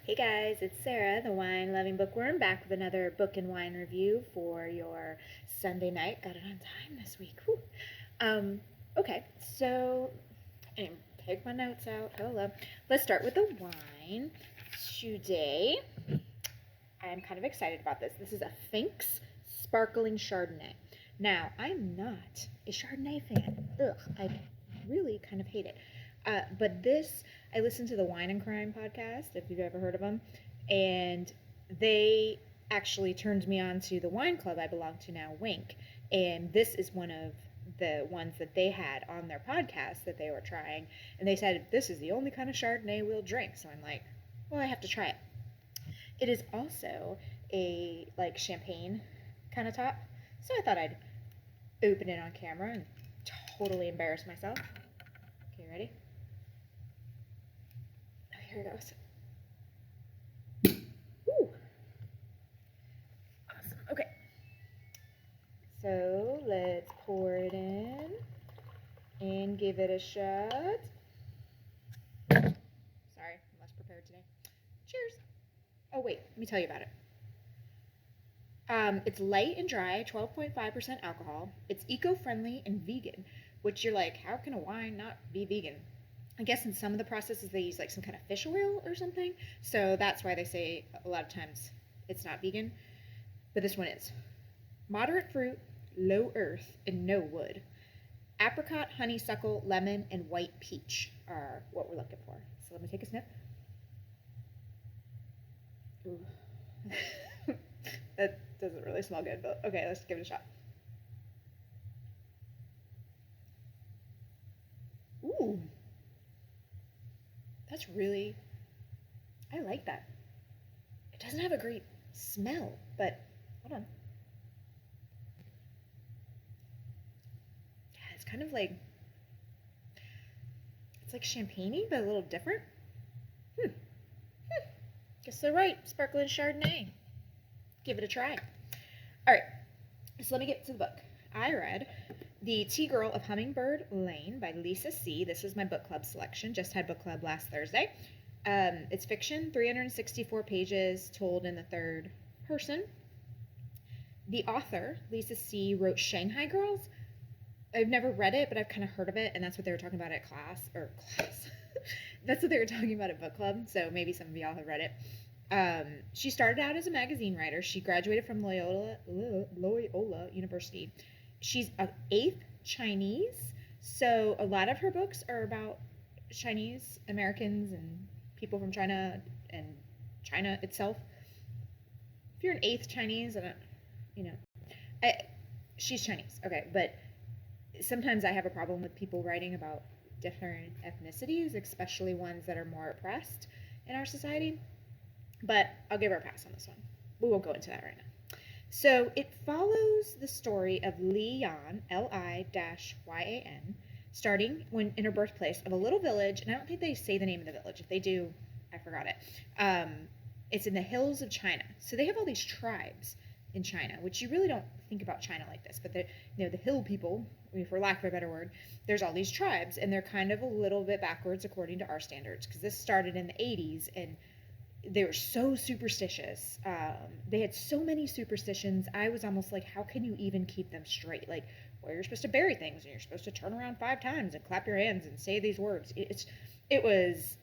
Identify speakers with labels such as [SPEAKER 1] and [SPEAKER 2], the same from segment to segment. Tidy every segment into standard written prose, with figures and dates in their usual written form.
[SPEAKER 1] Hey guys, it's Sarah, the wine loving bookworm, back with another book and wine review for your Sunday night. Got it on time this week. Whew. Okay, so take my notes out. Hello. Let's start with the wine. Today, I'm kind of excited about this. This is a Fink's Sparkling Chardonnay. Now, I'm not a Chardonnay fan. Ugh, I really kind of hate it. But this, I listened to the Wine and Crime podcast, if you've ever heard of them, and they actually turned me on to the wine club I belong to now, Wink. And this is one of the ones that they had on their podcast that they were trying. And they said, this is the only kind of Chardonnay we'll drink. So I'm like, well, I have to try it. It is also a like champagne kind of top. So I thought I'd open it on camera and totally embarrass myself. Okay, ready? Oh, here it goes. Ooh. Awesome. Okay. So let's pour it in and give it a shot. Sorry, I'm less prepared today. Cheers. Oh wait, let me tell you about it. It's light and dry, 12.5% alcohol. It's eco-friendly and vegan, which you're like, how can a wine not be vegan? I guess in some of the processes they use like some kind of fish oil or something. So that's why they say a lot of times it's not vegan. But this one is. Moderate fruit, low earth, and no wood. Apricot, honeysuckle, lemon, and white peach are what we're looking for. So let me take a sniff. Ooh. That doesn't really smell good, but okay, let's give it a shot. Ooh. That's really, I like that. It doesn't have a great smell, but hold on. Yeah, it's kind of like, it's like champagne-y, but a little different. Guess they're right. Sparkling Chardonnay. Give it a try. All right, so let me get to the book. I read The Tea Girl of Hummingbird Lane by Lisa C. This is my book club selection. Just had book club last Thursday. It's fiction, 364 pages, told in the third person. The author, Lisa C., wrote Shanghai Girls. I've never read it, but I've kind of heard of it, and that's what they were talking about at class. That's what they were talking about at book club, so maybe some of y'all have read it. She started out as a magazine writer. She graduated from Loyola University. She's an eighth Chinese, so a lot of her books are about Chinese Americans and people from China and China itself. If you're an eighth Chinese, I don't, she's Chinese, okay, but sometimes I have a problem with people writing about different ethnicities, especially ones that are more oppressed in our society. But I'll give her a pass on this one. We won't go into that right now. So it follows the story of Li Yan, Li-Y-A-N, starting when in her birthplace of a little village, and I don't think they say the name of the village. If they do, I forgot it. It's in the hills of China. So they have all these tribes in China, which you really don't think about China like this, but the hill people, for lack of a better word, there's all these tribes, and they're kind of a little bit backwards according to our standards, because this started in the 80s, and they were so superstitious. They had so many superstitions. I was almost like, how can you even keep them straight? Like, well, you're supposed to bury things, and you're supposed to turn around 5 times and clap your hands and say these words.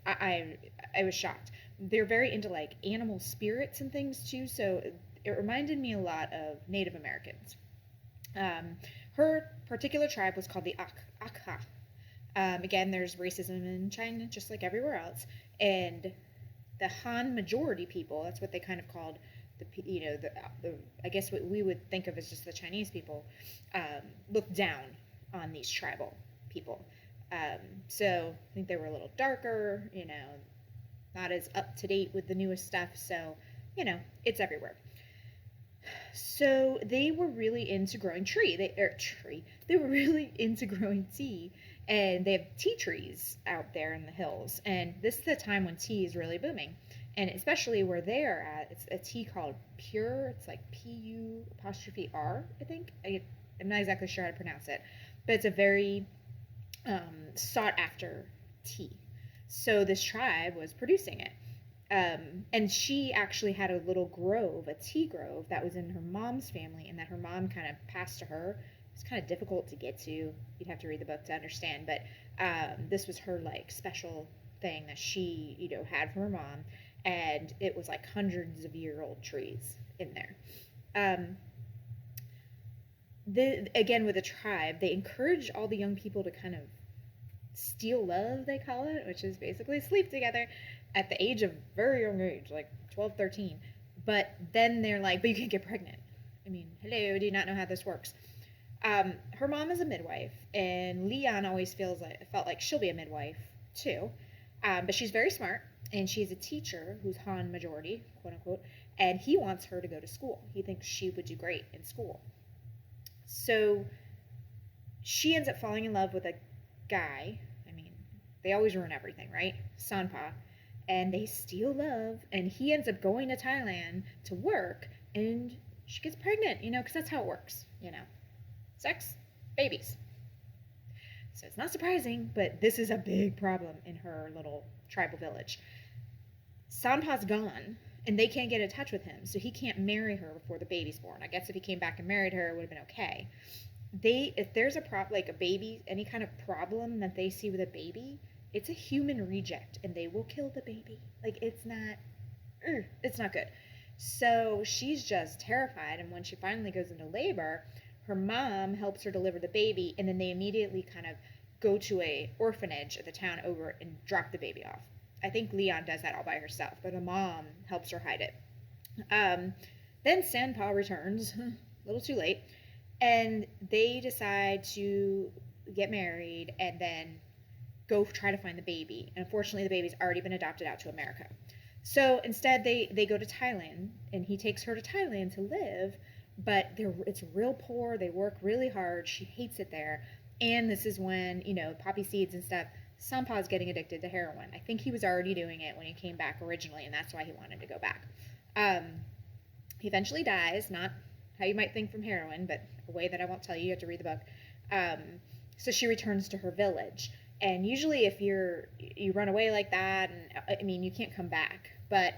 [SPEAKER 1] I was shocked. They're very into like animal spirits and things too, so it reminded me a lot of Native Americans. Her particular tribe was called the Akha. Again, there's racism in China just like everywhere else, and the Han majority people, that's what they kind of called the I guess what we would think of as just the Chinese people, looked down on these tribal people. So I think they were a little darker, not as up to date with the newest stuff, so it's everywhere. So they were really into growing They were really into growing tea, and they have tea trees out there in the hills. And this is the time when tea is really booming, and especially where they're at, it's a tea called Pure. It's like P-U-R, I think. I'm not exactly sure how to pronounce it, but it's a very sought after tea. So this tribe was producing it. And she actually had a little grove, a tea grove, that was in her mom's family, and that her mom kind of passed to her. It's kind of difficult to get to. You'd have to read the book to understand, but this was her like special thing that she, had from her mom, and it was like hundreds of year old trees in there. Um, Again, with the tribe, they encourage all the young people to kind of steal love, they call it, which is basically sleep together at the age of very young age, like 12, 13. But then they're like, but you can't get pregnant. I mean, hello, do you not know how this works? Her mom is a midwife, and Leon always felt like she'll be a midwife too. But she's very smart, and she's a teacher who's Han majority, quote unquote, and he wants her to go to school. He thinks she would do great in school. So she ends up falling in love with a guy. I mean, they always ruin everything, right? Sanpa. And they steal love, and he ends up going to Thailand to work, and she gets pregnant, because that's how it works, Sex, babies. So it's not surprising, but this is a big problem in her little tribal village. Sanpa's gone, and they can't get in touch with him, so he can't marry her before the baby's born. I guess if he came back and married her, it would have been okay. If there's like a baby, any kind of problem that they see with a baby, it's a human reject, and they will kill the baby. Like, it's not good. So she's just terrified, and when she finally goes into labor, her mom helps her deliver the baby, and then they immediately kind of go to a orphanage at the town over and drop the baby off. I think Leon does that all by herself, but the mom helps her hide it. Then Sanpa returns, a little too late, and they decide to get married and then go try to find the baby. And unfortunately, the baby's already been adopted out to America. So instead, they go to Thailand, and he takes her to Thailand to live, but it's real poor. They work really hard. She hates it there. And this is when, poppy seeds and stuff, Sampa's getting addicted to heroin. I think he was already doing it when he came back originally, and that's why he wanted to go back. He eventually dies, not how you might think from heroin, but a way that I won't tell you. You have to read the book. So she returns to her village. And usually if you run away like that, and I mean, you can't come back. But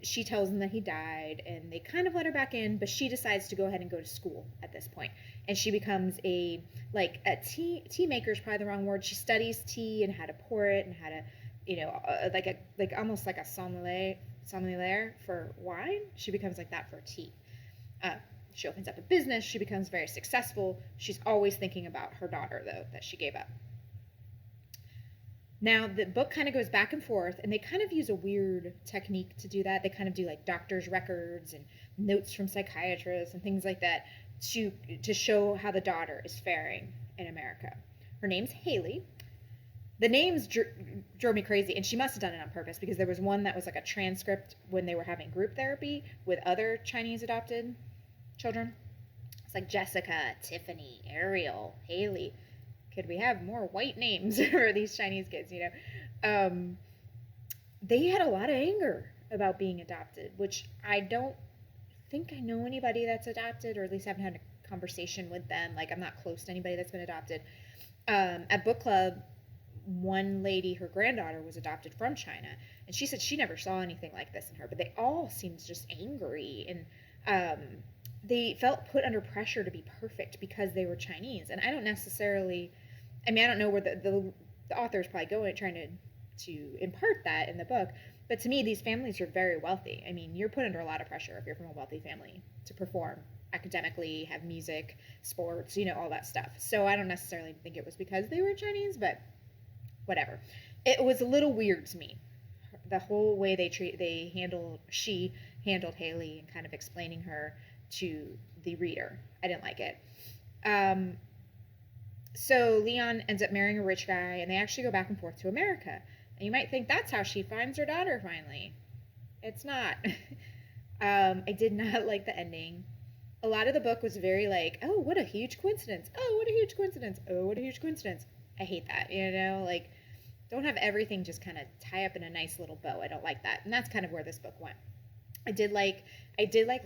[SPEAKER 1] she tells them that he died, and they kind of let her back in, but she decides to go ahead and go to school at this point. And she becomes a tea maker is probably the wrong word. She studies tea and how to pour it and how to, almost like a sommelier for wine. She becomes like that for tea. She opens up a business. She becomes very successful. She's always thinking about her daughter, though, that she gave up. Now, the book kind of goes back and forth, and they kind of use a weird technique to do that. They kind of do like doctor's records and notes from psychiatrists and things like that to show how the daughter is faring in America. Her name's Haley. The names drove me crazy, and she must have done it on purpose, because there was one that was like a transcript when they were having group therapy with other Chinese adopted children. It's like Jessica, Tiffany, Ariel, Haley. Could we have more white names for these Chinese kids, They had a lot of anger about being adopted, which I don't think I know anybody that's adopted, or at least haven't had a conversation with them. Like, I'm not close to anybody that's been adopted. At book club, one lady, her granddaughter was adopted from China, and she said she never saw anything like this in her, but they all seemed just angry, and they felt put under pressure to be perfect because they were Chinese. And I don't necessarily, I don't know where the author is probably trying to impart that in the book, but to me, these families are very wealthy. I mean, you're put under a lot of pressure if you're from a wealthy family to perform academically, have music, sports, all that stuff. So I don't necessarily think it was because they were Chinese, but whatever. It was a little weird to me, the whole way she handled Haley, and kind of explaining her to the reader. I didn't like it. So Leon ends up marrying a rich guy, and they actually go back and forth to America. And you might think that's how she finds her daughter finally. It's not. I did not like the ending. A lot of the book was very like, oh, what a huge coincidence. Oh, what a huge coincidence. Oh, what a huge coincidence. I hate that, like, don't have everything just kind of tie up in a nice little bow. I don't like that. And that's kind of where this book went. I did like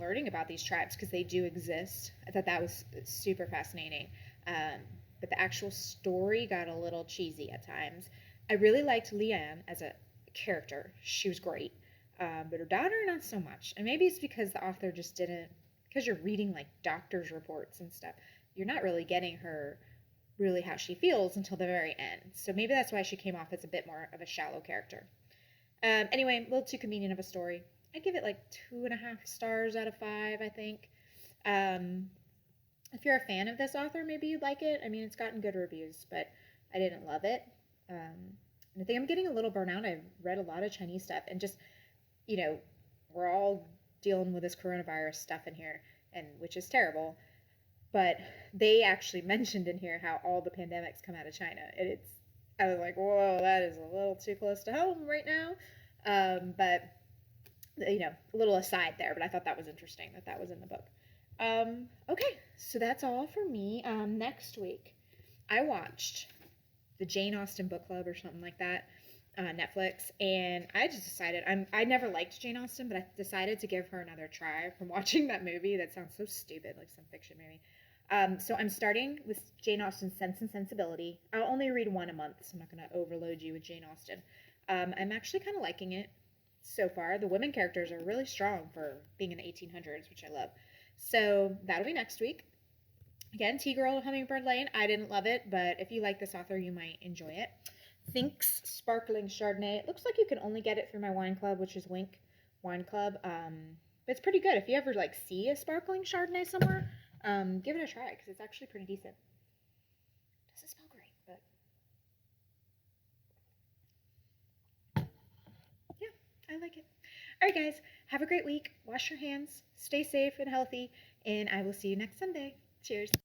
[SPEAKER 1] learning about these tribes, because they do exist. I thought that was super fascinating. But the actual story got a little cheesy at times. I really liked Leanne as a character. She was great. but her daughter, not so much. And maybe it's because the author just didn't, because you're reading like doctor's reports and stuff, you're not really getting her really how she feels until the very end. So maybe that's why she came off as a bit more of a shallow character. Anyway, a little too convenient of a story. I give it like 2.5 stars out of 5, I think. If you're a fan of this author, maybe you'd like it. I mean, it's gotten good reviews, but I didn't love it. And I think I'm getting a little burnout. I've read a lot of Chinese stuff, and just, you know, we're all dealing with this coronavirus stuff in here, and which is terrible. But they actually mentioned in here how all the pandemics come out of China. And I was like, whoa, that is a little too close to home right now. But a little aside there, but I thought that was interesting that that was in the book. Okay, so that's all for me. Next week, I watched the Jane Austen book club or something like that on Netflix, and I just decided I never liked Jane Austen, but I decided to give her another try from watching that movie. That sounds so stupid, like some fiction movie. So I'm starting with Jane Austen's Sense and Sensibility. I'll only read one a month, so I'm not going to overload you with Jane Austen. I'm actually kind of liking it so far. The women characters are really strong for being in the 1800s, which I love. So that'll be next week. Again, Tea-Girl Hummingbird Lane. I didn't love it, but if you like this author, you might enjoy it. Fink's Sparkling Chardonnay. It looks like you can only get it through my wine club, which is Wink Wine Club. But it's pretty good. If you ever like see a sparkling Chardonnay somewhere, give it a try because it's actually pretty decent. It doesn't smell great, but yeah, I like it. All right, guys, have a great week. Wash your hands, stay safe and healthy, and I will see you next Sunday. Cheers.